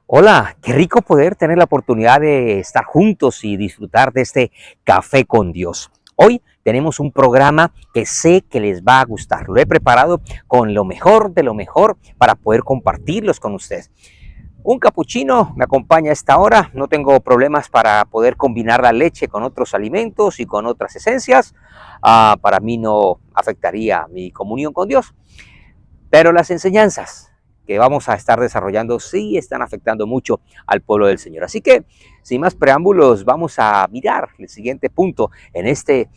Hola, qué rico poder tener la oportunidad de estar juntos y disfrutar de este café con Dios. Hoy tenemos un programa que sé que les va a gustar. Lo he preparado con lo mejor de lo mejor para poder compartirlos con ustedes. Un capuchino me acompaña a esta hora. No tengo problemas para poder combinar la leche con otros alimentos y con otras esencias. Para mí no afectaría mi comunión con Dios. Pero las enseñanzas que vamos a estar desarrollando sí están afectando mucho al pueblo del Señor. Así que, sin más preámbulos, vamos a mirar el siguiente punto en este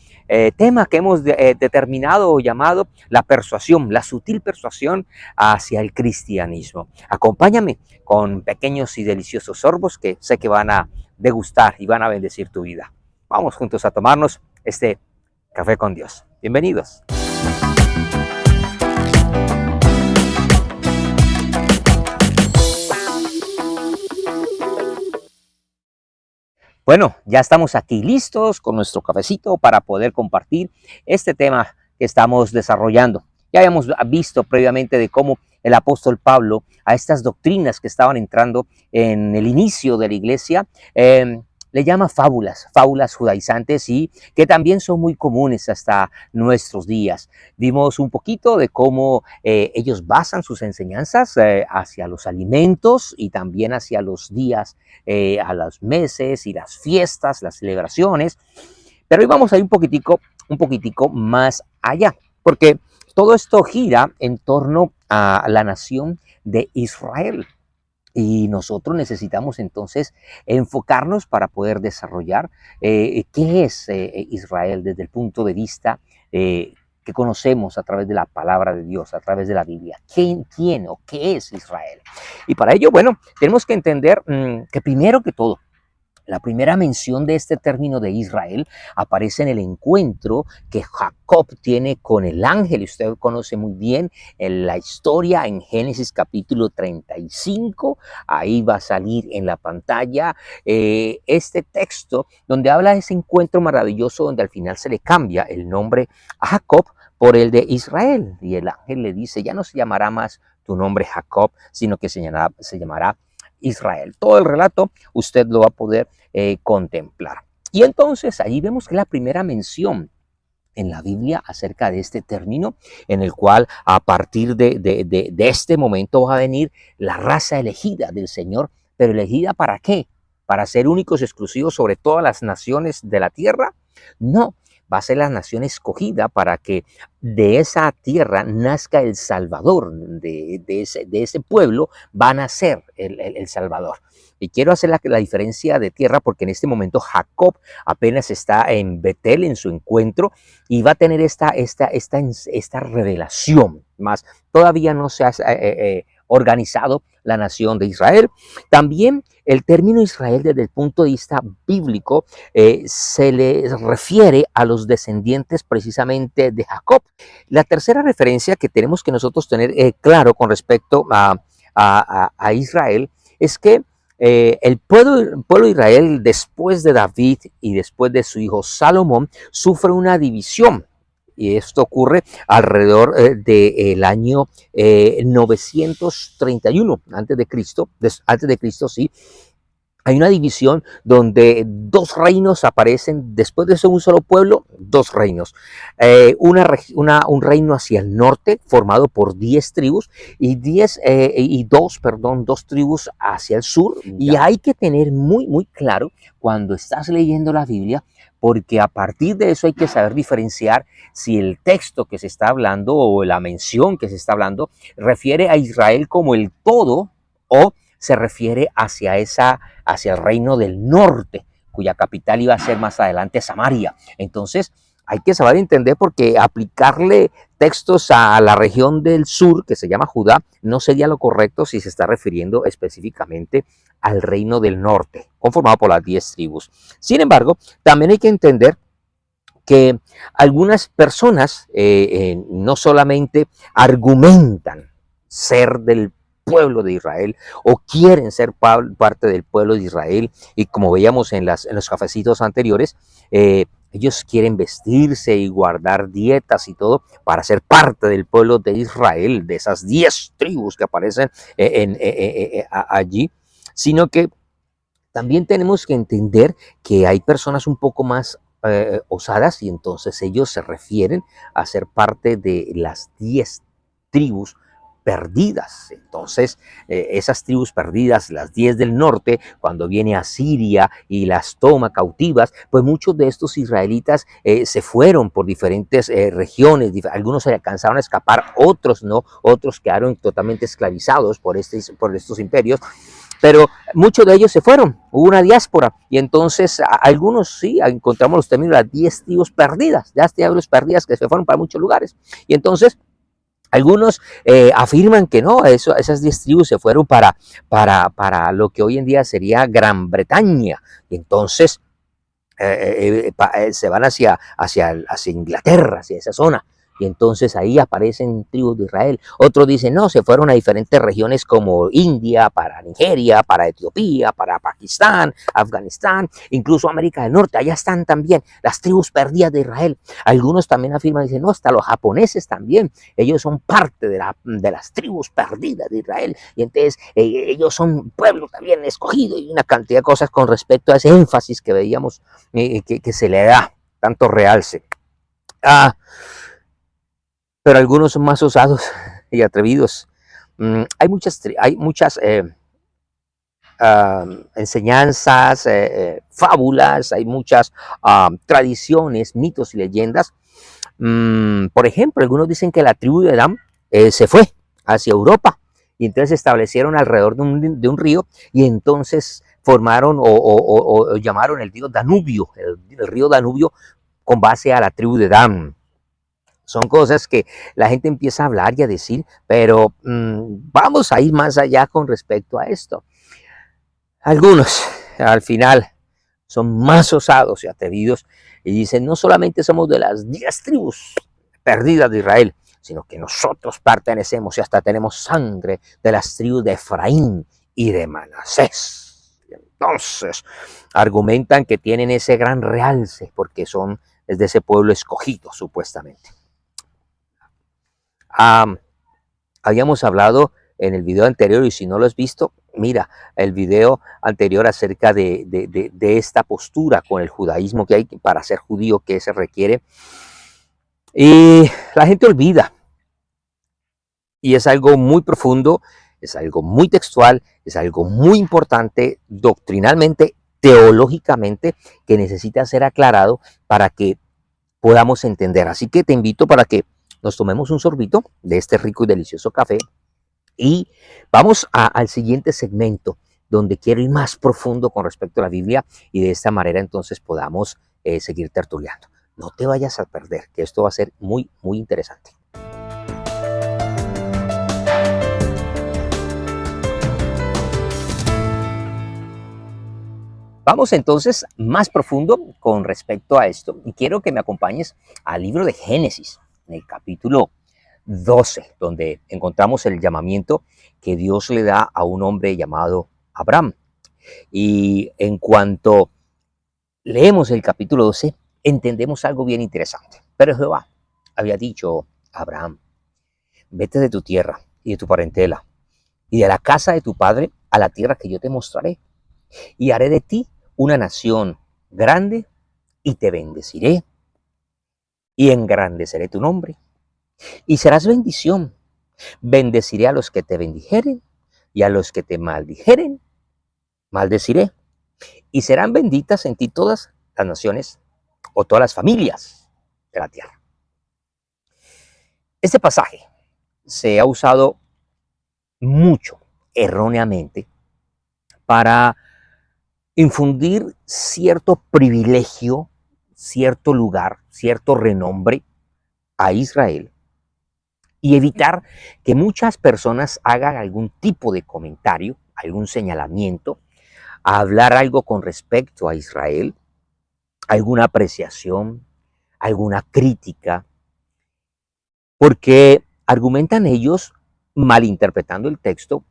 tema que hemos determinado o llamado la persuasión, la sutil persuasión hacia el cristianismo. Acompáñame con pequeños y deliciosos sorbos que sé que van a degustar y van a bendecir tu vida. Vamos juntos a tomarnos este café con Dios. Bienvenidos. Bueno, ya estamos aquí listos con nuestro cafecito para poder compartir este tema que estamos desarrollando. Ya habíamos visto previamente de cómo el apóstol Pablo a estas doctrinas que estaban entrando en el inicio de la iglesia, le llama fábulas judaizantes y que también son muy comunes hasta nuestros días. Vimos un poquito de cómo ellos basan sus enseñanzas hacia los alimentos y también hacia los días, a los meses y las fiestas, las celebraciones. Pero hoy vamos a ir un poquitico más allá, porque todo esto gira en torno a la nación de Israel. Y nosotros necesitamos entonces enfocarnos para poder desarrollar qué es Israel desde el punto de vista que conocemos a través de la palabra de Dios, a través de la Biblia. ¿Quién o qué es Israel? Y para ello, bueno, tenemos que entender que primero que todo, la primera mención de este término de Israel aparece en el encuentro que Jacob tiene con el ángel. Usted conoce muy bien la historia en Génesis capítulo 35. Ahí va a salir en la pantalla este texto donde habla de ese encuentro maravilloso donde al final se le cambia el nombre a Jacob por el de Israel. Y el ángel le dice, ya no se llamará más tu nombre Jacob, sino que se llamará Israel. Todo el relato usted lo va a poder contemplar. Y entonces ahí vemos que la primera mención en la Biblia acerca de este término, en el cual a partir de este momento va a venir la raza elegida del Señor, pero elegida ¿para qué? ¿Para ser únicos, exclusivos sobre todas las naciones de la tierra? No, va a ser la nación escogida para que de esa tierra nazca el Salvador, de ese pueblo va a nacer el Salvador. Y quiero hacer la diferencia de tierra porque en este momento Jacob apenas está en Betel en su encuentro y va a tener esta revelación, más todavía no se ha organizado la nación de Israel. También el término Israel desde el punto de vista bíblico se le refiere a los descendientes precisamente de Jacob. La tercera referencia que tenemos que nosotros tener claro con respecto a Israel es que el pueblo de Israel, después de David y después de su hijo Salomón, sufre una división. Y esto ocurre alrededor del año 931 antes de Cristo, sí. Hay una división donde dos reinos aparecen, después de ser un solo pueblo, dos reinos. Un reino hacia el norte, formado por 10 tribus, dos tribus hacia el sur. Y hay que tener muy claro cuando estás leyendo la Biblia, porque a partir de eso hay que saber diferenciar si el texto que se está hablando o la mención que se está hablando refiere a Israel como el todo o se refiere hacia el reino del norte, cuya capital iba a ser más adelante Samaria. Entonces, hay que saber entender porque aplicarle textos a la región del sur, que se llama Judá, no sería lo correcto si se está refiriendo específicamente al reino del norte, conformado por las 10 tribus. Sin embargo, también hay que entender que algunas personas no solamente argumentan ser del pueblo de Israel o quieren ser parte del pueblo de Israel y como veíamos en los cafecitos anteriores, ellos quieren vestirse y guardar dietas y todo para ser parte del pueblo de Israel, de esas 10 tribus que aparecen allí. sino que también tenemos que entender que hay personas un poco más osadas y entonces ellos se refieren a ser parte de las 10 tribus perdidas. Entonces, esas tribus perdidas, las 10 del norte, cuando viene a Siria y las toma cautivas, pues muchos de estos israelitas se fueron por diferentes regiones, algunos se alcanzaron a escapar, otros no, otros quedaron totalmente esclavizados por estos imperios, pero muchos de ellos se fueron, hubo una diáspora, y entonces algunos sí, encontramos los términos de las 10 tribus perdidas, ya tribus perdidas que se fueron para muchos lugares, y entonces algunos afirman que no, esas 10 tribus se fueron para lo que hoy en día sería Gran Bretaña, y entonces se van hacia Inglaterra, hacia esa zona. Y entonces ahí aparecen tribus de Israel. Otros dicen, no, se fueron a diferentes regiones como India, para Nigeria, para Etiopía, para Pakistán, Afganistán, incluso América del Norte. Allá están también las tribus perdidas de Israel. Algunos también afirman, dicen, no, hasta los japoneses también. Ellos son parte de las tribus perdidas de Israel. Y entonces ellos son pueblo también escogido, y una cantidad de cosas con respecto a ese énfasis que veíamos que se le da tanto realce. Pero algunos son más osados y atrevidos. Hay muchas enseñanzas, fábulas, hay muchas tradiciones, mitos y leyendas. Por ejemplo, algunos dicen que la tribu de Edam se fue hacia Europa y entonces se establecieron alrededor de un río, y entonces formaron o llamaron el río Danubio, el río Danubio, con base a la tribu de Edam. Son cosas que la gente empieza a hablar y a decir, pero vamos a ir más allá con respecto a esto. Algunos, al final, son más osados y atrevidos y dicen, no solamente somos de las 10 tribus perdidas de Israel, sino que nosotros pertenecemos y hasta tenemos sangre de las tribus de Efraín y de Manasés. Y entonces argumentan que tienen ese gran realce porque son de ese pueblo escogido, supuestamente. Habíamos hablado en el video anterior, y si no lo has visto, mira el video anterior acerca de esta postura con el judaísmo que hay para ser judío, que se requiere. Y la gente olvida. Y es algo muy profundo, es algo muy textual, es algo muy importante doctrinalmente, teológicamente, que necesita ser aclarado para que podamos entender. Así que te invito para que nos tomemos un sorbito de este rico y delicioso café y vamos al siguiente segmento, donde quiero ir más profundo con respecto a la Biblia, y de esta manera entonces podamos seguir tertuliando. No te vayas a perder, que esto va a ser muy, muy interesante. Vamos entonces más profundo con respecto a esto, y quiero que me acompañes al libro de Génesis, en el capítulo 12, donde encontramos el llamamiento que Dios le da a un hombre llamado Abraham. Y en cuanto leemos el capítulo 12, entendemos algo bien interesante. Pero Jehová había dicho a Abraham, vete de tu tierra y de tu parentela y de la casa de tu padre a la tierra que yo te mostraré, y haré de ti una nación grande, y te bendeciré y engrandeceré tu nombre, y serás bendición. Bendeciré a los que te bendijeren, y a los que te maldijeren maldeciré, y serán benditas en ti todas las naciones o todas las familias de la tierra. Este pasaje se ha usado mucho erróneamente para infundir cierto privilegio, cierto lugar, cierto renombre a Israel, y evitar que muchas personas hagan algún tipo de comentario, algún señalamiento, a hablar algo con respecto a Israel, alguna apreciación, alguna crítica, porque argumentan ellos, malinterpretando el texto,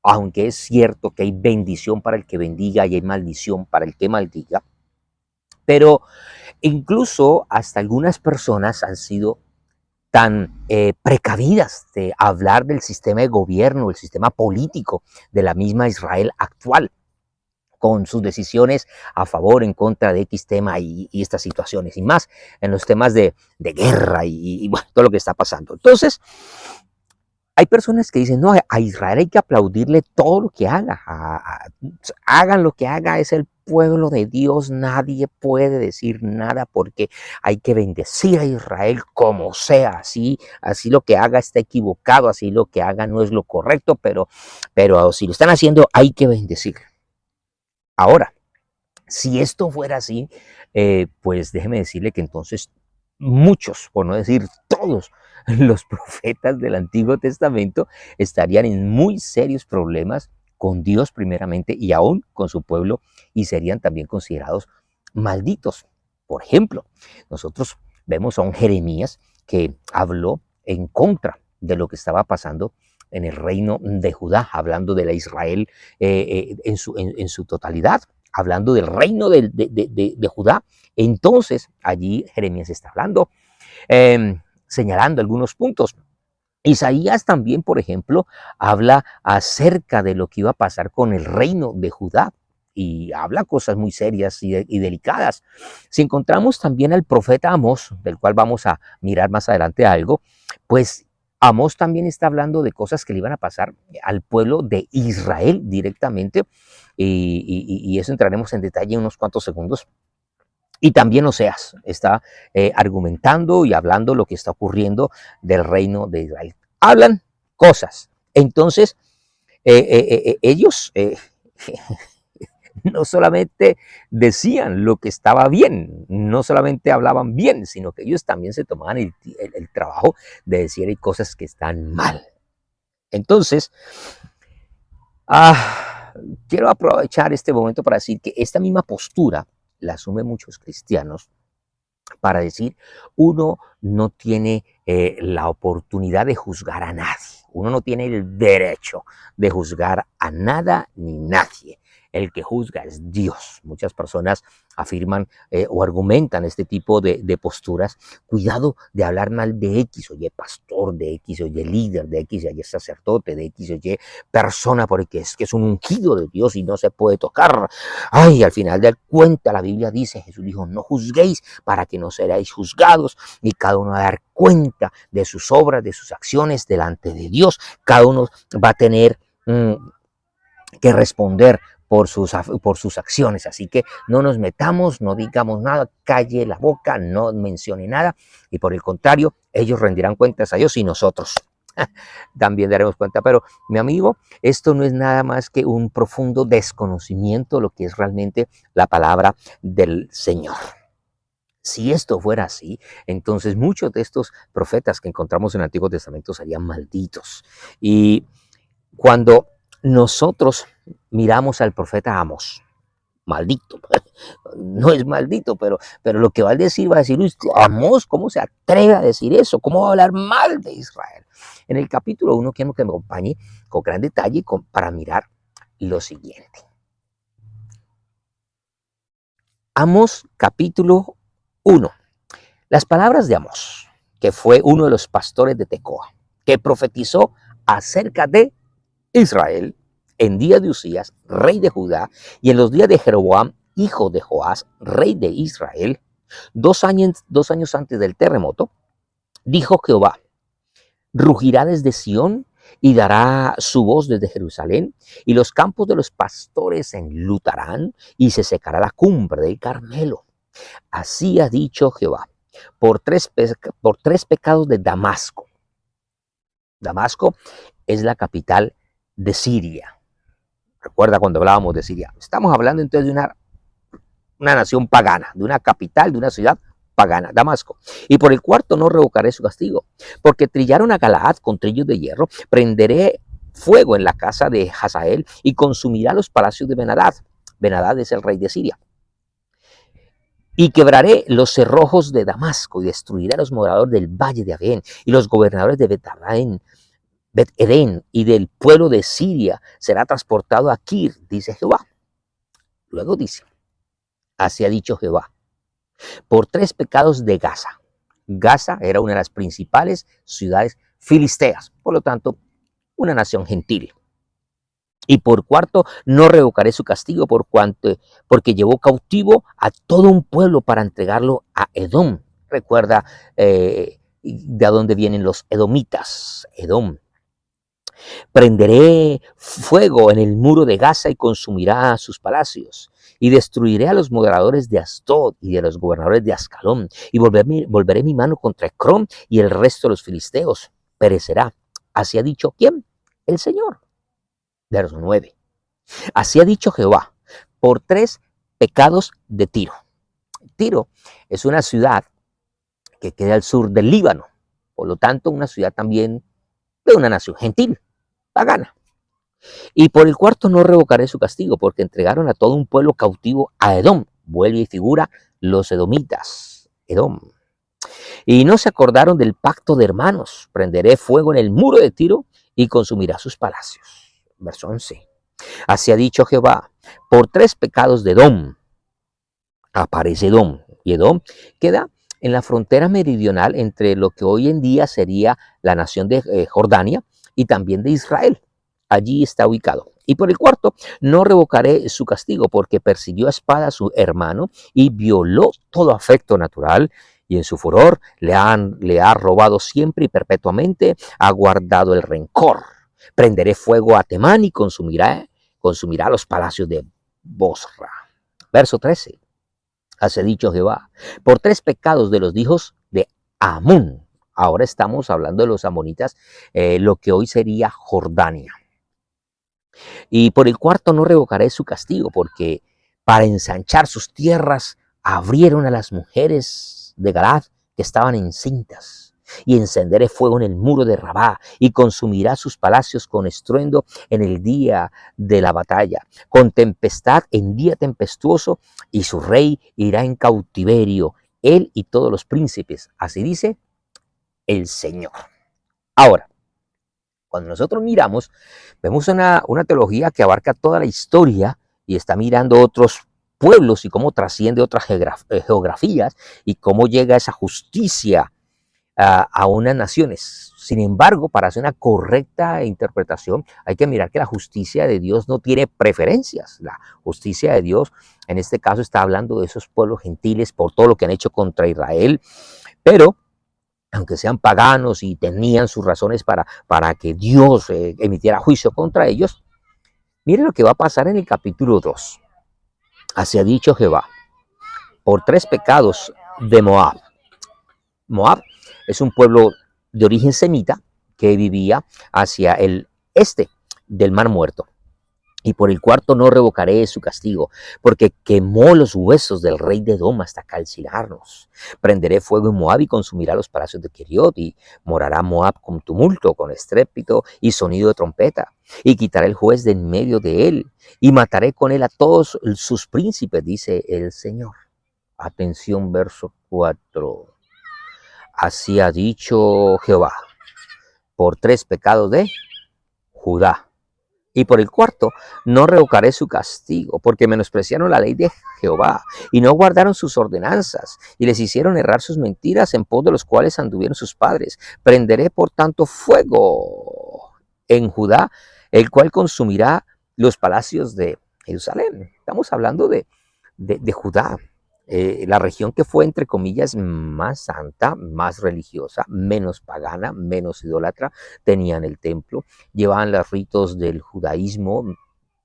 aunque es cierto que hay bendición para el que bendiga y hay maldición para el que maldiga, pero incluso hasta algunas personas han sido tan precavidas de hablar del sistema de gobierno, el sistema político de la misma Israel actual, con sus decisiones a favor, en contra de X tema y estas situaciones, y más en los temas de guerra y bueno, todo lo que está pasando. Entonces, hay personas que dicen, no, a Israel hay que aplaudirle todo lo que haga, hagan lo que haga, es el pueblo de Dios, nadie puede decir nada porque hay que bendecir a Israel como sea, así lo que haga está equivocado, así lo que haga no es lo correcto, pero si lo están haciendo hay que bendecir. Ahora, si esto fuera así, pues déjeme decirle que entonces muchos, por no decir todos, los profetas del Antiguo Testamento estarían en muy serios problemas con Dios primeramente y aún con su pueblo y serían también considerados malditos. Por ejemplo, nosotros vemos a un Jeremías que habló en contra de lo que estaba pasando en el reino de Judá, hablando de la Israel en su totalidad, hablando del reino de Judá. Entonces, allí Jeremías está hablando, señalando algunos puntos. Isaías también, por ejemplo, habla acerca de lo que iba a pasar con el reino de Judá y habla cosas muy serias y delicadas. Si encontramos también al profeta Amós, del cual vamos a mirar más adelante algo, pues Amós también está hablando de cosas que le iban a pasar al pueblo de Israel directamente y eso entraremos en detalle en unos cuantos segundos. Y también Oseas está argumentando y hablando lo que está ocurriendo del reino de Israel. Hablan cosas. Entonces, ellos no solamente decían lo que estaba bien, no solamente hablaban bien, sino que ellos también se tomaban el trabajo de decir hay cosas que están mal. Entonces, ah, quiero aprovechar este momento para decir que esta misma postura la asumen muchos cristianos para decir, uno no tiene la oportunidad de juzgar a nadie, uno no tiene el derecho de juzgar a nada ni nadie. El que juzga es Dios. Muchas personas afirman o argumentan este tipo de posturas. Cuidado de hablar mal de X o Y pastor, de X o Y líder, de X o Y sacerdote, de X o Y persona, porque es que es un ungido de Dios y no se puede tocar. Ay, al final del cuenta la Biblia dice, Jesús dijo, no juzguéis para que no seráis juzgados, y cada uno va a dar cuenta de sus obras, de sus acciones delante de Dios. Cada uno va a tener que responder por sus acciones. Así que no nos metamos, no digamos nada, calle la boca, no mencione nada. Y por el contrario, ellos rendirán cuentas a Dios y nosotros también daremos cuenta. Pero mi amigo, esto no es nada más que un profundo desconocimiento de lo que es realmente la palabra del Señor. Si esto fuera así, entonces muchos de estos profetas que encontramos en el Antiguo Testamento serían malditos. Y cuando nosotros miramos al profeta Amós, maldito, no es maldito, pero lo que va a decir, Amós, ¿cómo se atreve a decir eso? ¿Cómo va a hablar mal de Israel? En el capítulo 1 quiero que me acompañe con gran detalle para mirar lo siguiente. Amós capítulo 1. Las palabras de Amós, que fue uno de los pastores de Tecoa, que profetizó acerca de Israel en días de Usías, rey de Judá, y en los días de Jeroboam, hijo de Joás, rey de Israel, 2 años antes del terremoto, dijo Jehová, rugirá desde Sión y dará su voz desde Jerusalén, y los campos de los pastores se enlutarán, y se secará la cumbre del Carmelo. Así ha dicho Jehová, por tres pecados de Damasco. Damasco es la capital de Siria. Recuerda cuando hablábamos de Siria. Estamos hablando entonces de una nación pagana, de una capital, de una ciudad pagana, Damasco. Y por el cuarto no revocaré su castigo, porque trillaron a Galaad con trillos de hierro, prenderé fuego en la casa de Hazael y consumirá los palacios de Ben-Hadad. Ben-Hadad es el rey de Siria. Y quebraré los cerrojos de Damasco y destruiré a los moradores del valle de Avén y los gobernadores de Bet-Edén y del pueblo de Siria será transportado a Kir, dice Jehová. Luego dice, así ha dicho Jehová, por 3 pecados de Gaza, Gaza era una de las principales ciudades filisteas, por lo tanto, una nación gentil. Y por cuarto, no revocaré su castigo porque llevó cautivo a todo un pueblo para entregarlo a Edom. Recuerda de dónde vienen los edomitas, Edom. Prenderé fuego en el muro de Gaza y consumirá sus palacios. Y destruiré a los moderadores de Asdod y de los gobernadores de Ascalón. Y volveré mi mano contra Ecrón y el resto de los filisteos. Perecerá. Así ha dicho ¿quién? El Señor. Verso 9. Así ha dicho Jehová, por 3 pecados de Tiro. Tiro es una ciudad que queda al sur del Líbano, por lo tanto una ciudad también de una nación gentil, pagana. Y por el cuarto no revocaré su castigo, porque entregaron a todo un pueblo cautivo a Edom. Vuelve y figura los edomitas, Edom. Y no se acordaron del pacto de hermanos. Prenderé fuego en el muro de Tiro y consumirá sus palacios. Verso 11. Así ha dicho Jehová, por 3 pecados de Edom, aparece Edom. Y Edom queda en la frontera meridional entre lo que hoy en día sería la nación de Jordania y también de Israel. Allí está ubicado. Y por el cuarto, no revocaré su castigo porque persiguió a espada a su hermano y violó todo afecto natural. Y en su furor le ha robado siempre y perpetuamente, ha guardado el rencor. Prenderé fuego a Temán y consumirá los palacios de Bosra. Verso 13. Así ha dicho Jehová, por 3 pecados de los hijos de Amón. Ahora estamos hablando de los amonitas, lo que hoy sería Jordania. Y por el cuarto no revocaré su castigo, porque para ensanchar sus tierras abrieron a las mujeres de Galad que estaban encintas. Y encenderé fuego en el muro de Rabá, y consumirá sus palacios con estruendo en el día de la batalla, con tempestad en día tempestuoso, y su rey irá en cautiverio, él y todos los príncipes. Así dice el Señor. Ahora, cuando nosotros miramos, vemos una teología que abarca toda la historia y está mirando otros pueblos y cómo trasciende otras geografías y cómo llega esa justicia a unas naciones. Sin embargo, para hacer una correcta interpretación, hay que mirar que la justicia de Dios no tiene preferencias. La justicia de Dios, en este caso, está hablando de esos pueblos gentiles por todo lo que han hecho contra Israel, pero aunque sean paganos y tenían sus razones para que Dios emitiera juicio contra ellos, miren lo que va a pasar en el capítulo 2. Así ha dicho Jehová, por 3 pecados de Moab. Moab es un pueblo de origen semita que vivía hacia el este del Mar Muerto. Y por el cuarto no revocaré su castigo, porque quemó los huesos del rey de Edom hasta calcinarnos. Prenderé fuego en Moab y consumirá los palacios de Keriot, y morará Moab con tumulto, con estrépito y sonido de trompeta. Y quitaré el juez de en medio de él, y mataré con él a todos sus príncipes, dice el Señor. Atención, verso 4. Así ha dicho Jehová, por 3 pecados de Judá. Y por el cuarto, no revocaré su castigo, porque menospreciaron la ley de Jehová y no guardaron sus ordenanzas, y les hicieron errar sus mentiras en pos de los cuales anduvieron sus padres. Prenderé por tanto fuego en Judá, el cual consumirá los palacios de Jerusalén. Estamos hablando de Judá. La región que fue, entre comillas, más santa, más religiosa, menos pagana, menos idólatra, tenían el templo, llevaban los ritos del judaísmo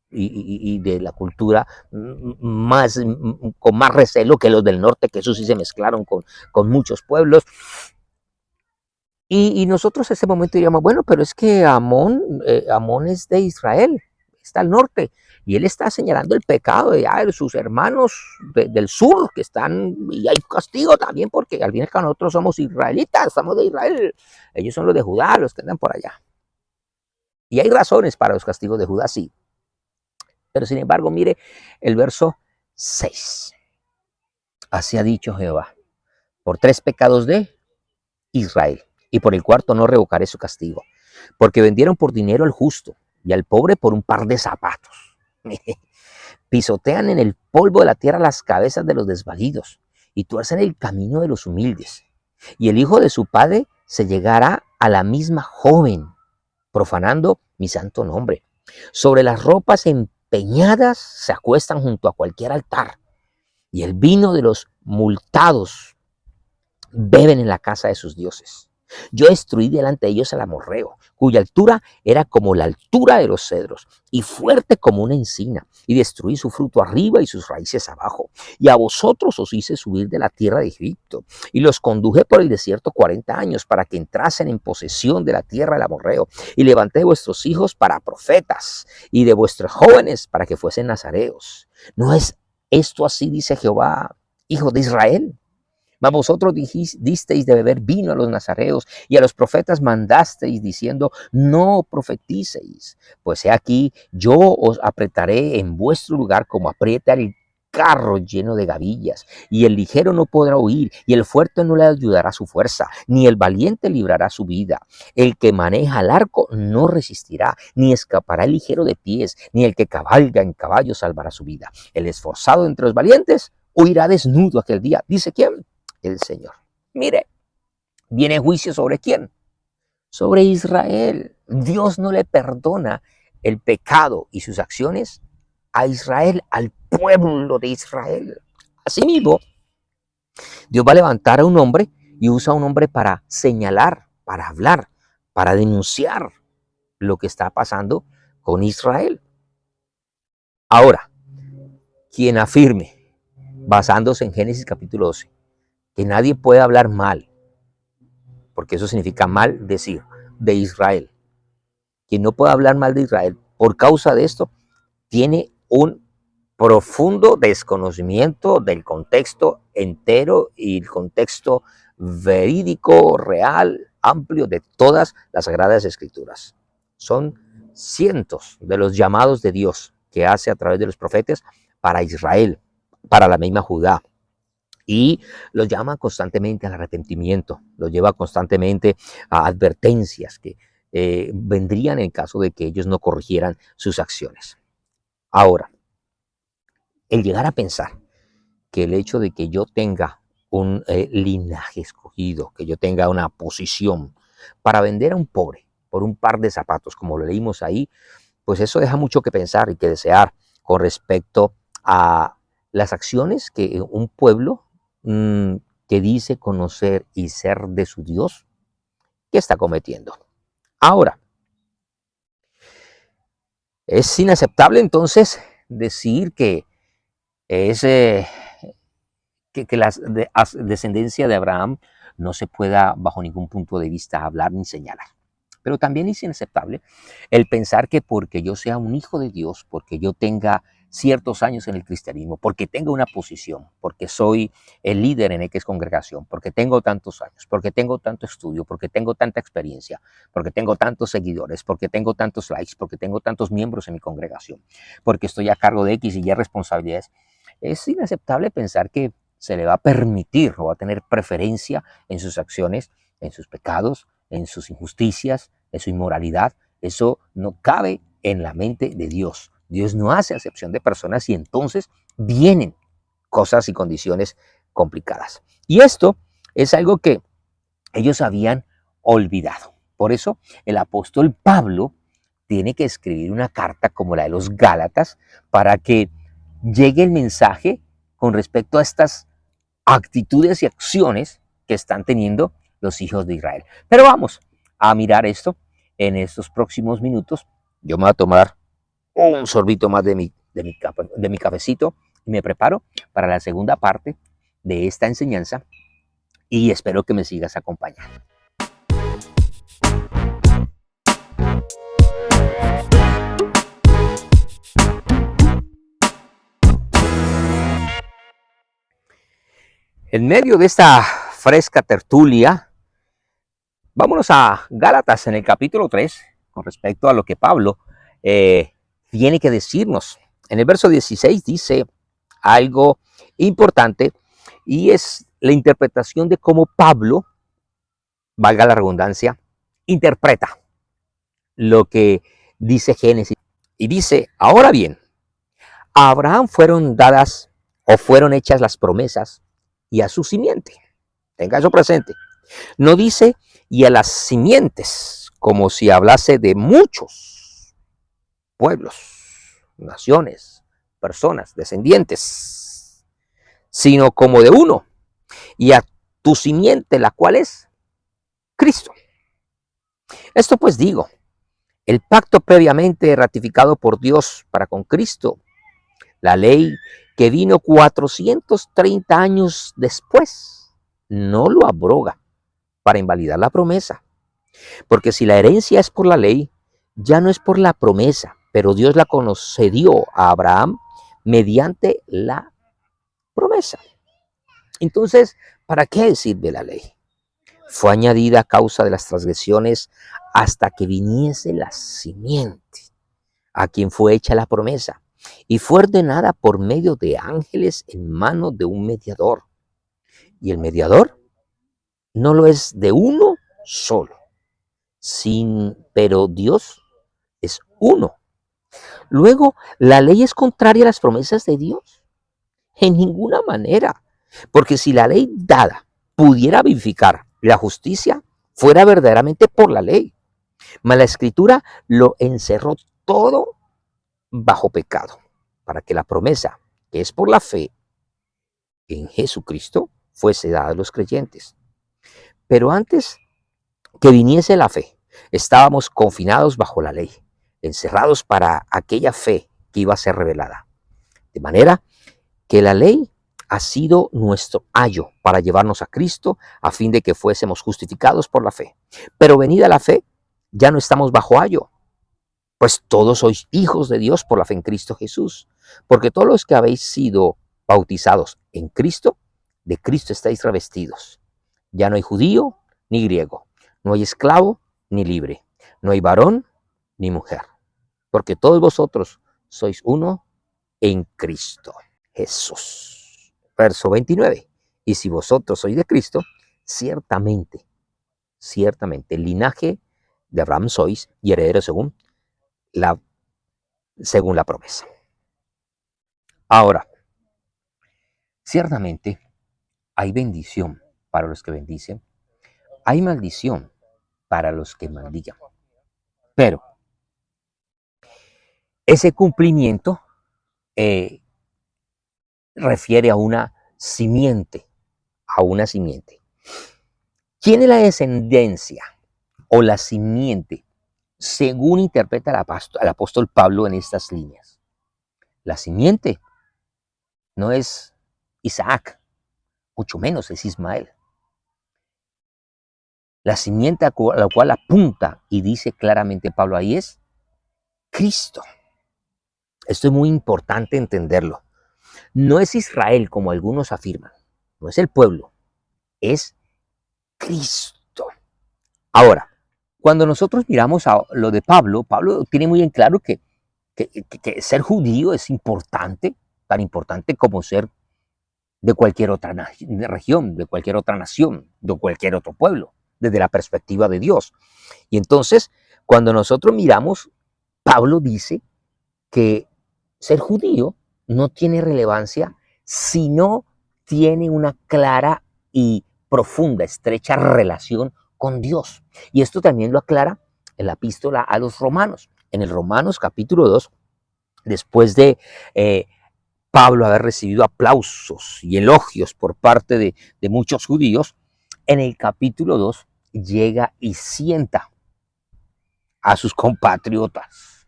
y de la cultura con más recelo que los del norte, que eso sí se mezclaron con muchos pueblos. Y nosotros en ese momento diríamos, bueno, pero es que Amón es de Israel, está al norte. Y él está señalando el pecado de sus hermanos del sur, que están, y hay castigo también, porque al fin y al cabo nosotros somos israelitas, somos de Israel. Ellos son los de Judá, los que andan por allá. Y hay razones para los castigos de Judá, sí. Pero sin embargo, mire el verso 6. Así ha dicho Jehová, por 3 pecados de Israel, y por el cuarto no revocaré su castigo, porque vendieron por dinero al justo y al pobre por un par de zapatos. Pisotean en el polvo de la tierra las cabezas de los desvalidos y tuercen el camino de los humildes. y el hijo de su padre se llegará a la misma joven, profanando mi santo nombre. Sobre las ropas empeñadas se acuestan junto a cualquier altar, y el vino de los multados beben en la casa de sus dioses. Yo destruí delante de ellos al amorreo, cuya altura era como la altura de los cedros, y fuerte como una encina, y destruí su fruto arriba y sus raíces abajo. Y a vosotros os hice subir de la tierra de Egipto, y los conduje por el desierto 40 años, para que entrasen en posesión de la tierra del amorreo, y levanté de vuestros hijos para profetas, y de vuestros jóvenes para que fuesen nazareos. ¿No es esto así, dice Jehová, hijo de Israel? Mas vosotros disteis de beber vino a los nazareos, y a los profetas mandasteis diciendo, no profeticéis. Pues he aquí, yo os apretaré en vuestro lugar como aprieta el carro lleno de gavillas, y el ligero no podrá huir, y el fuerte no le ayudará su fuerza, ni el valiente librará su vida. El que maneja el arco no resistirá, ni escapará el ligero de pies, ni el que cabalga en caballo salvará su vida. El esforzado entre los valientes huirá desnudo aquel día. ¿Dice quién? El Señor. Mire, viene juicio sobre quién? Sobre Israel. Dios no le perdona el pecado y sus acciones a Israel, al pueblo de Israel. Asimismo, Dios va a levantar a un hombre y usa a un hombre para señalar, para hablar, para denunciar lo que está pasando con Israel. Ahora, quien afirme, basándose en Génesis capítulo 12, que nadie puede hablar mal, porque eso significa mal decir, de Israel. Quien no puede hablar mal de Israel por causa de esto, tiene un profundo desconocimiento del contexto entero y el contexto verídico, real, amplio de todas las Sagradas Escrituras. Son cientos de los llamados de Dios que hace a través de los profetas para Israel, para la misma Judá. Y los llama constantemente al arrepentimiento, los lleva constantemente a advertencias que vendrían en caso de que ellos no corrigieran sus acciones. Ahora, el llegar a pensar que el hecho de que yo tenga un linaje escogido, que yo tenga una posición para vender a un pobre por un par de zapatos, como lo leímos ahí, pues eso deja mucho que pensar y que desear con respecto a las acciones que un pueblo que dice conocer y ser de su Dios, que está cometiendo. Ahora, es inaceptable entonces decir que es que la descendencia de Abraham no se pueda bajo ningún punto de vista hablar ni señalar. Pero también es inaceptable el pensar que porque yo sea un hijo de Dios, porque yo tenga ciertos años en el cristianismo, porque tengo una posición, porque soy el líder en X congregación, porque tengo tantos años, porque tengo tanto estudio, porque tengo tanta experiencia, porque tengo tantos seguidores, porque tengo tantos likes, porque tengo tantos miembros en mi congregación, porque estoy a cargo de X y Y responsabilidades, es inaceptable pensar que se le va a permitir o va a tener preferencia en sus acciones, en sus pecados, en sus injusticias, en su inmoralidad. Eso no cabe en la mente de Dios. Dios no hace acepción de personas y entonces vienen cosas y condiciones complicadas. Y esto es algo que ellos habían olvidado. Por eso el apóstol Pablo tiene que escribir una carta como la de los Gálatas para que llegue el mensaje con respecto a estas actitudes y acciones que están teniendo los hijos de Israel. Pero vamos a mirar esto en estos próximos minutos. Yo me voy a tomar un sorbito más de mi cafecito y me preparo para la segunda parte de esta enseñanza y espero que me sigas acompañando. En medio de esta fresca tertulia, vámonos a Gálatas en el capítulo 3 con respecto a lo que Pablo tiene que decirnos. En el verso 16 dice algo importante y es la interpretación de cómo Pablo, valga la redundancia, interpreta lo que dice Génesis. Y dice, ahora bien, a Abraham fueron dadas o fueron hechas las promesas y a su simiente. Tenga eso presente. No dice y a las simientes, como si hablase de muchos pueblos, naciones, personas, descendientes, sino como de uno, y a tu simiente, la cual es Cristo. Esto pues digo, el pacto previamente ratificado por Dios para con Cristo, la ley que vino 430 años después, no lo abroga para invalidar la promesa. Porque si la herencia es por la ley, ya no es por la promesa, pero Dios la concedió a Abraham mediante la promesa. Entonces, ¿para qué sirve la ley? Fue añadida a causa de las transgresiones hasta que viniese la simiente, a quien fue hecha la promesa, y fue ordenada por medio de ángeles en manos de un mediador. Y el mediador no lo es de uno solo, pero Dios es uno. Luego, ¿la ley es contraria a las promesas de Dios? En ninguna manera, porque si la ley dada pudiera vivificar la justicia, fuera verdaderamente por la ley. Mas la Escritura lo encerró todo bajo pecado, para que la promesa, que es por la fe en Jesucristo, fuese dada a los creyentes. Pero antes que viniese la fe, estábamos confinados bajo la ley, encerrados para aquella fe que iba a ser revelada. De manera que la ley ha sido nuestro ayo para llevarnos a Cristo a fin de que fuésemos justificados por la fe. Pero venida la fe, ya no estamos bajo ayo, pues todos sois hijos de Dios por la fe en Cristo Jesús. Porque todos los que habéis sido bautizados en Cristo, de Cristo estáis revestidos. Ya no hay judío ni griego, no hay esclavo ni libre, no hay varón ni mujer, porque todos vosotros sois uno en Cristo Jesús. Verso 29. Y si vosotros sois de Cristo, ciertamente, el linaje de Abraham sois y herederos según la promesa. Ahora, ciertamente hay bendición para los que bendicen, hay maldición para los que maldigan. Pero ese cumplimiento refiere a una simiente, ¿Quién es la descendencia o la simiente? Según interpreta el apóstol Pablo en estas líneas. La simiente no es Isaac, mucho menos es Ismael. La simiente a la cual apunta y dice claramente Pablo ahí es Cristo. Esto es muy importante entenderlo. No es Israel como algunos afirman, no es el pueblo, es Cristo. Ahora, cuando nosotros miramos a lo de Pablo, Pablo tiene muy en claro que ser judío es importante, tan importante como ser de cualquier otra región, de cualquier otra nación, de cualquier otro pueblo, desde la perspectiva de Dios. Y entonces, cuando nosotros miramos, Pablo dice que ser judío no tiene relevancia si no tiene una clara y profunda, estrecha relación con Dios. Y esto también lo aclara en la epístola a los Romanos. En el Romanos capítulo 2, después de Pablo haber recibido aplausos y elogios por parte de muchos judíos, en el capítulo 2 llega y sienta a sus compatriotas.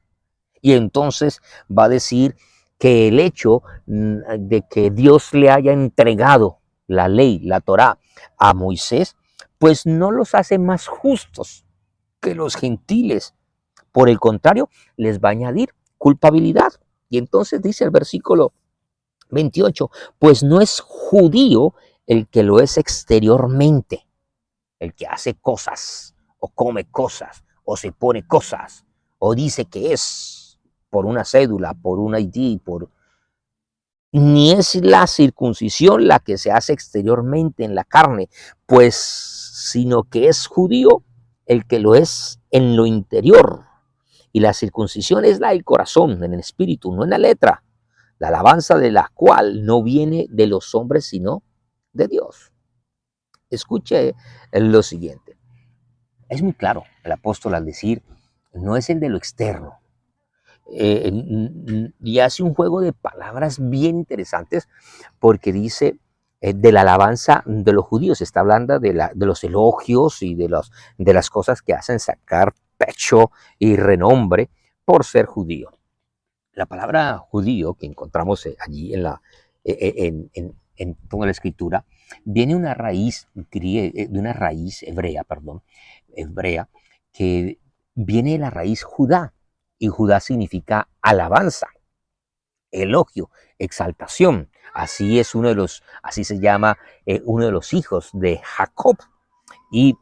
Y entonces va a decir que el hecho de que Dios le haya entregado la ley, la Torá, a Moisés, pues no los hace más justos que los gentiles. Por el contrario, les va a añadir culpabilidad. Y entonces dice el versículo 28, pues no es judío el que lo es exteriormente, el que hace cosas, o come cosas, o se pone cosas, o dice que es por una cédula, por un ID, ni es la circuncisión la que se hace exteriormente en la carne, pues, sino que es judío el que lo es en lo interior. Y la circuncisión es la del corazón, en el espíritu, no en la letra, la alabanza de la cual no viene de los hombres, sino de Dios. Escuche lo siguiente. Es muy claro el apóstol al decir, no es el de lo externo. Y hace un juego de palabras bien interesantes porque dice de la alabanza de los judíos, está hablando de los elogios y de las cosas que hacen sacar pecho y renombre por ser judío. La palabra judío que encontramos allí en toda la escritura viene de una raíz hebrea, perdón, hebrea, que viene de la raíz Judá, y Judá significa alabanza, elogio, exaltación. Así se llama uno de los hijos de Jacob. Y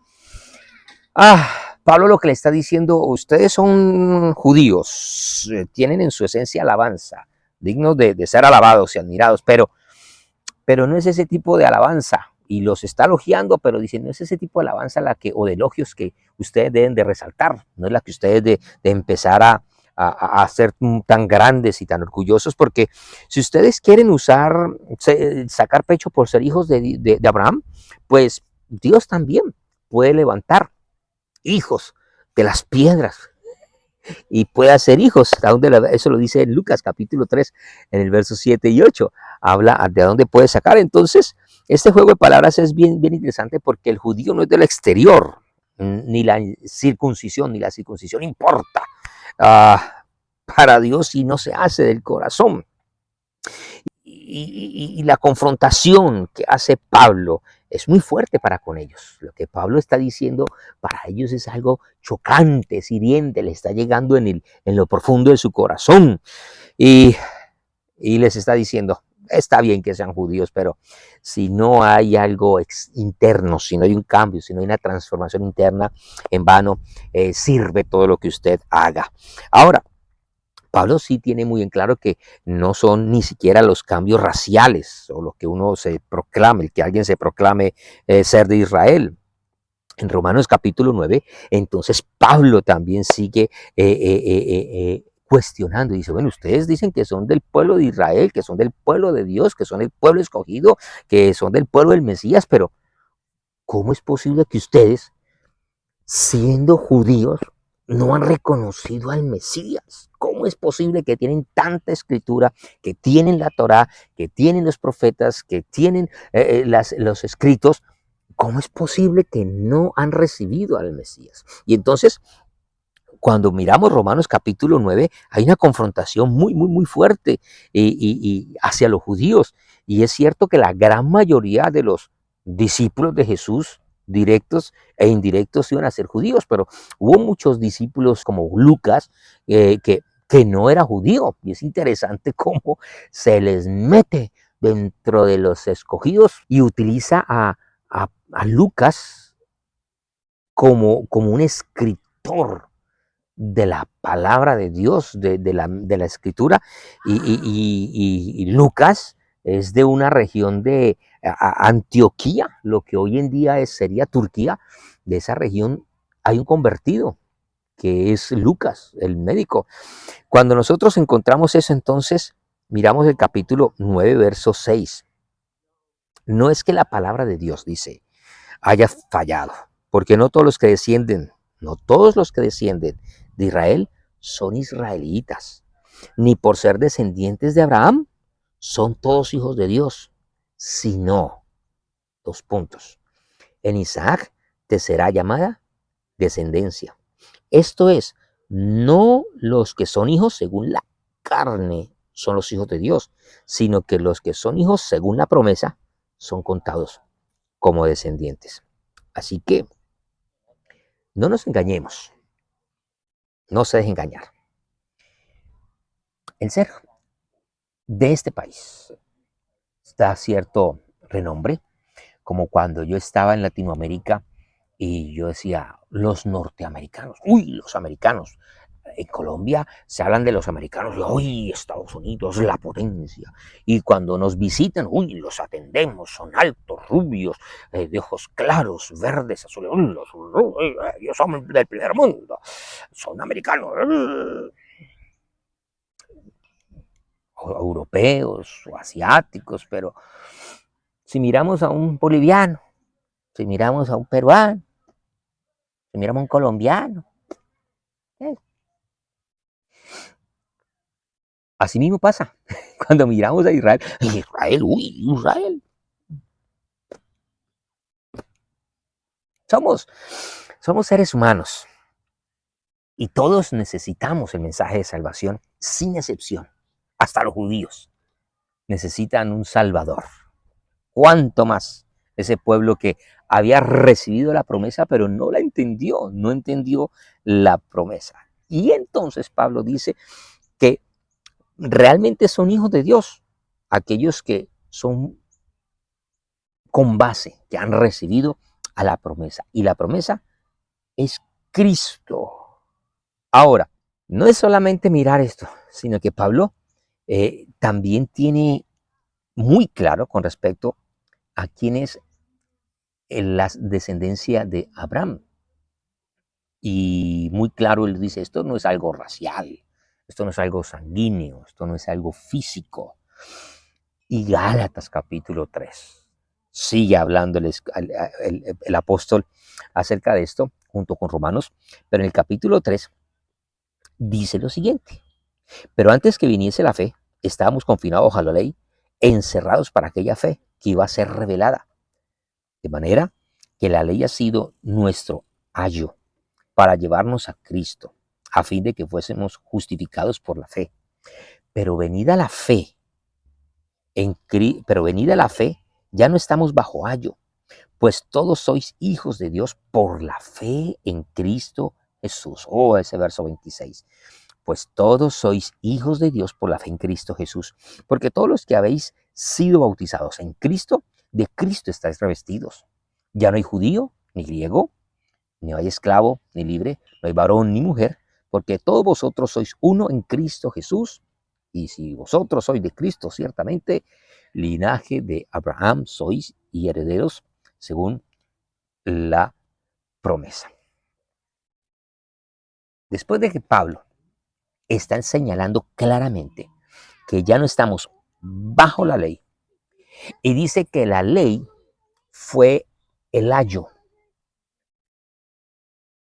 Pablo lo que le está diciendo, ustedes son judíos, tienen en su esencia alabanza, dignos de ser alabados y admirados, pero no es ese tipo de alabanza. Y los está elogiando, pero dicen, no es ese tipo de alabanza o de elogios que ustedes deben de resaltar, no es la que ustedes de empezar a ser tan grandes y tan orgullosos, porque si ustedes quieren sacar pecho por ser hijos de Abraham, pues Dios también puede levantar hijos de las piedras y puede hacer hijos. Eso lo dice en Lucas capítulo 3, en el verso 7 y 8. Habla de dónde puede sacar. Entonces, este juego de palabras es bien, bien interesante porque el judío no es del exterior, ni la circuncisión importa para Dios y no se hace del corazón. Y la confrontación que hace Pablo es muy fuerte para con ellos. Lo que Pablo está diciendo para ellos es algo chocante, es hiriente, le está llegando en lo profundo de su corazón. Y les está diciendo, está bien que sean judíos, pero si no hay algo interno, si no hay un cambio, si no hay una transformación interna, en vano sirve todo lo que usted haga. Ahora, Pablo sí tiene muy en claro que no son ni siquiera los cambios raciales o lo que uno se proclame, el que alguien se proclame ser de Israel. En Romanos capítulo 9, entonces Pablo también sigue cuestionando y dice, bueno, ustedes dicen que son del pueblo de Israel, que son del pueblo de Dios, que son el pueblo escogido, que son del pueblo del Mesías, pero ¿cómo es posible que ustedes, siendo judíos, no han reconocido al Mesías? ¿Cómo es posible que tienen tanta escritura, que tienen la Torá, que tienen los profetas, que tienen los escritos? ¿Cómo es posible que no han recibido al Mesías? Y entonces, cuando miramos Romanos capítulo 9, hay una confrontación muy, muy, muy fuerte y hacia los judíos. Y es cierto que la gran mayoría de los discípulos de Jesús, directos e indirectos, iban a ser judíos, pero hubo muchos discípulos como Lucas que no era judío. Y es interesante cómo se les mete dentro de los escogidos y utiliza a Lucas como un escritor de la palabra de Dios, de la escritura, y Lucas es de una región de Antioquía, lo que hoy en día sería Turquía. De esa región hay un convertido, que es Lucas, el médico. Cuando nosotros encontramos eso, entonces miramos el capítulo 9, verso 6. No es que la palabra de Dios, dice, haya fallado, porque no todos los que descienden de Israel son israelitas, ni por ser descendientes de Abraham son todos hijos de Dios, sino, dos puntos, en Isaac te será llamada descendencia. Esto es, no los que son hijos según la carne son los hijos de Dios, sino que los que son hijos según la promesa son contados como descendientes. Así que no nos engañemos, no se deje engañar. El ser de este país da cierto renombre, como cuando yo estaba en Latinoamérica y yo decía, los norteamericanos, uy, los americanos. En Colombia se hablan de los americanos, uy, Estados Unidos, la potencia. Y cuando nos visitan, uy, los atendemos, son altos, rubios, de ojos claros, verdes, azules, ellos son del primer mundo, son americanos. O europeos o asiáticos, pero si miramos a un boliviano, si miramos a un peruano, si miramos a un colombiano. ¿Eh? Así mismo pasa cuando miramos a Israel. Israel, uy, Israel. Somos, somos seres humanos y todos necesitamos el mensaje de salvación sin excepción. Hasta los judíos necesitan un Salvador. ¿Cuánto más ese pueblo que había recibido la promesa pero no la entendió, no entendió la promesa? Y entonces Pablo dice que realmente son hijos de Dios, aquellos que son con base, que han recibido a la promesa. Y la promesa es Cristo. Ahora, no es solamente mirar esto, sino que Pablo también tiene muy claro con respecto a quién es la descendencia de Abraham. Y muy claro él dice, esto no es algo racial, esto no es algo sanguíneo, esto no es algo físico. Y Gálatas capítulo 3 sigue hablando el apóstol acerca de esto junto con Romanos, pero en el capítulo 3 dice lo siguiente: pero antes que viniese la fe, estábamos confinados a la ley, encerrados para aquella fe que iba a ser revelada. De manera que la ley ha sido nuestro ayo para llevarnos a Cristo, a fin de que fuésemos justificados por la fe. Pero venida la fe, ya no estamos bajo ayo, pues todos sois hijos de Dios por la fe en Cristo Jesús. Oh, ese verso 26. Pues todos sois hijos de Dios por la fe en Cristo Jesús, porque todos los que habéis sido bautizados en Cristo, de Cristo estáis revestidos. Ya no hay judío ni griego, ni hay esclavo ni libre, no hay varón ni mujer, porque todos vosotros sois uno en Cristo Jesús. Y si vosotros sois de Cristo, ciertamente, linaje de Abraham sois y herederos según la promesa. Después de que Pablo está señalando claramente que ya no estamos bajo la ley, y dice que la ley fue el ayo.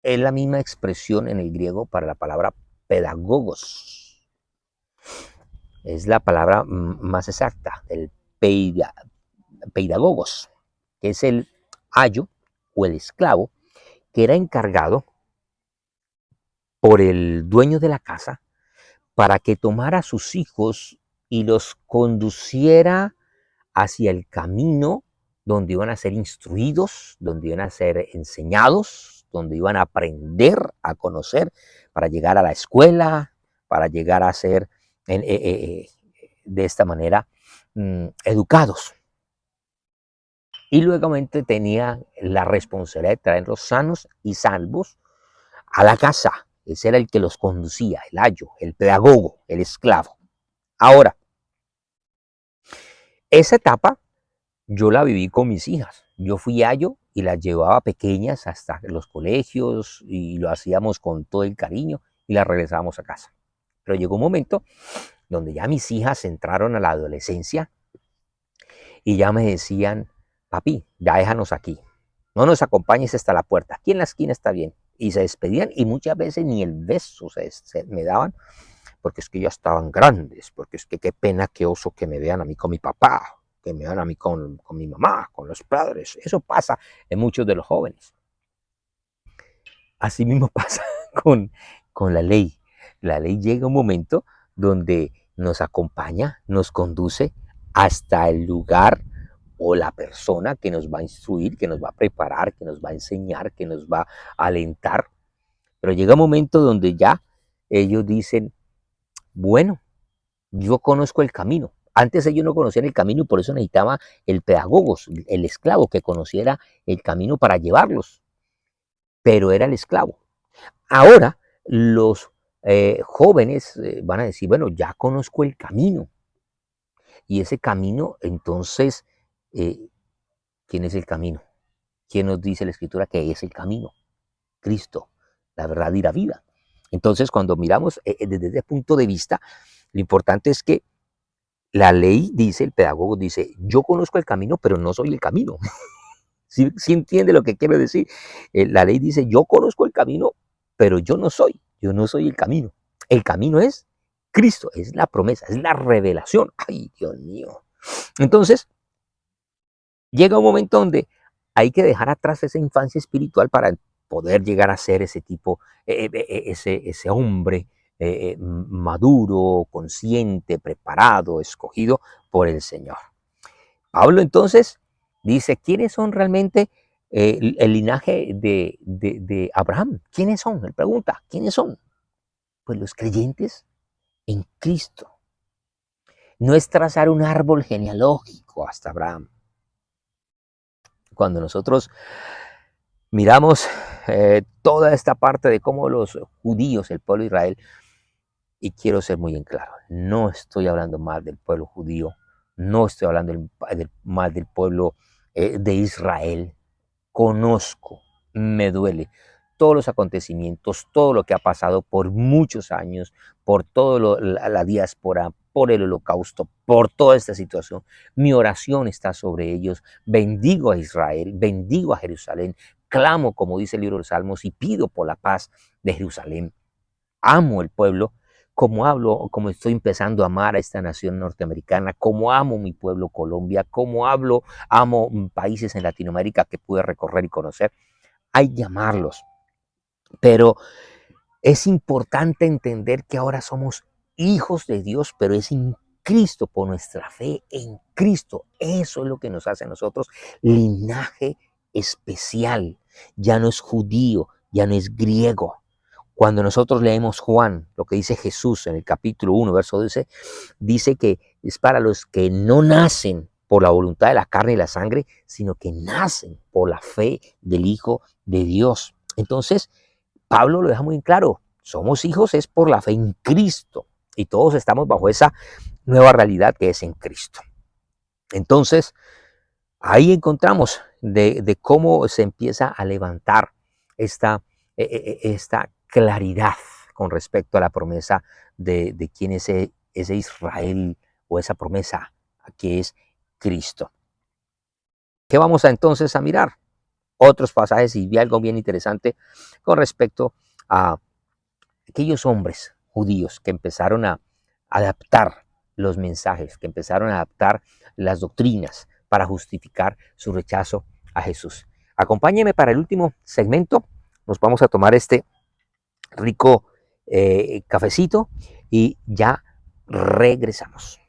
Es la misma expresión en el griego para la palabra pedagogos. Es la palabra más exacta, el pedagogos, que es el ayo o el esclavo que era encargado por el dueño de la casa para que tomara a sus hijos y los conduciera hacia el camino donde iban a ser instruidos, donde iban a ser enseñados, donde iban a aprender a conocer para llegar a la escuela, para llegar a ser de esta manera educados. Y luego tenía la responsabilidad de traerlos sanos y salvos a la casa. Ese era el que los conducía, el ayo, el pedagogo, el esclavo. Ahora, esa etapa yo la viví con mis hijas. Yo fui ayo y las llevaba pequeñas hasta los colegios y lo hacíamos con todo el cariño y las regresábamos a casa. Pero llegó un momento donde ya mis hijas entraron a la adolescencia y ya me decían, papi, ya déjanos aquí. No nos acompañes hasta la puerta. Aquí en la esquina está bien. Y se despedían y muchas veces ni el beso me daban, porque es que ya estaban grandes, porque es que qué pena, qué oso que me vean a mí con mi papá, que me vean a mí con mi mamá, con los padres. Eso pasa en muchos de los jóvenes. Así mismo pasa con la ley. La ley llega un momento donde nos acompaña, nos conduce hasta el lugar o la persona que nos va a instruir, que nos va a preparar, que nos va a enseñar, que nos va a alentar. Pero llega un momento donde ya ellos dicen, bueno, yo conozco el camino. Antes ellos no conocían el camino y por eso necesitaba el pedagogo, el esclavo, que conociera el camino para llevarlos. Pero era el esclavo. Ahora los jóvenes van a decir, bueno, ya conozco el camino. Y ese camino, entonces, ¿quién es el camino? ¿Quién nos dice la Escritura que es el camino? Cristo, la verdad y la vida. Entonces, cuando miramos desde ese punto de vista, lo importante es que la ley dice, el pedagogo dice, yo conozco el camino, pero no soy el camino. ¿Sí entiende lo que quiero decir? La ley dice, yo conozco el camino, pero yo no soy el camino. El camino es Cristo, es la promesa, es la revelación. Ay, Dios mío. Entonces, llega un momento donde hay que dejar atrás esa infancia espiritual para poder llegar a ser ese tipo, ese hombre maduro, consciente, preparado, escogido por el Señor. Pablo entonces dice, ¿quiénes son realmente el linaje de Abraham? ¿Quiénes son? Él pregunta, ¿quiénes son? Pues los creyentes en Cristo. No es trazar un árbol genealógico hasta Abraham. Cuando nosotros miramos toda esta parte de cómo los judíos, el pueblo de Israel, y quiero ser muy en claro, no estoy hablando mal del pueblo judío, no estoy hablando mal del pueblo de Israel. Conozco, me duele todos los acontecimientos, todo lo que ha pasado por muchos años, por toda la diáspora, por el holocausto, por toda esta situación. Mi oración está sobre ellos. Bendigo a Israel, bendigo a Jerusalén, clamo, como dice el libro de los Salmos, y pido por la paz de Jerusalén. Amo el pueblo, como estoy empezando a amar a esta nación norteamericana, como amo mi pueblo Colombia, como amo países en Latinoamérica que pude recorrer y conocer. Hay que amarlos, pero es importante entender que ahora somos hijos de Dios, pero es en Cristo, por nuestra fe en Cristo. Eso es lo que nos hace a nosotros linaje especial. Ya no es judío, ya no es griego. Cuando nosotros leemos Juan, lo que dice Jesús en el capítulo 1, verso 12, dice que es para los que no nacen por la voluntad de la carne y la sangre, sino que nacen por la fe del Hijo de Dios. Entonces, Pablo lo deja muy claro, somos hijos es por la fe en Cristo y todos estamos bajo esa nueva realidad que es en Cristo. Entonces, ahí encontramos de cómo se empieza a levantar esta claridad con respecto a la promesa de quién es ese Israel o esa promesa que es Cristo. ¿Qué vamos entonces a mirar? Otros pasajes y vi algo bien interesante con respecto a aquellos hombres judíos que empezaron a adaptar los mensajes, que empezaron a adaptar las doctrinas para justificar su rechazo a Jesús. Acompáñenme para el último segmento. Nos vamos a tomar este rico cafecito y ya regresamos.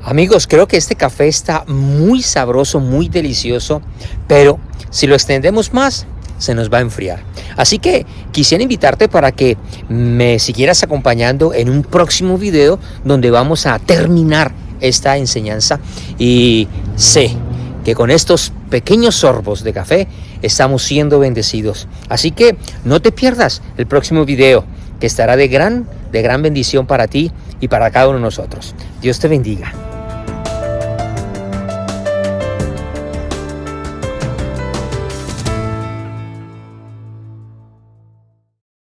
Amigos, creo que este café está muy sabroso, muy delicioso, pero si lo extendemos más, se nos va a enfriar. Así que quisiera invitarte para que me siguieras acompañando en un próximo video donde vamos a terminar esta enseñanza y sé que con estos pequeños sorbos de café estamos siendo bendecidos. Así que no te pierdas el próximo video que estará de gran bendición para ti y para cada uno de nosotros. Dios te bendiga.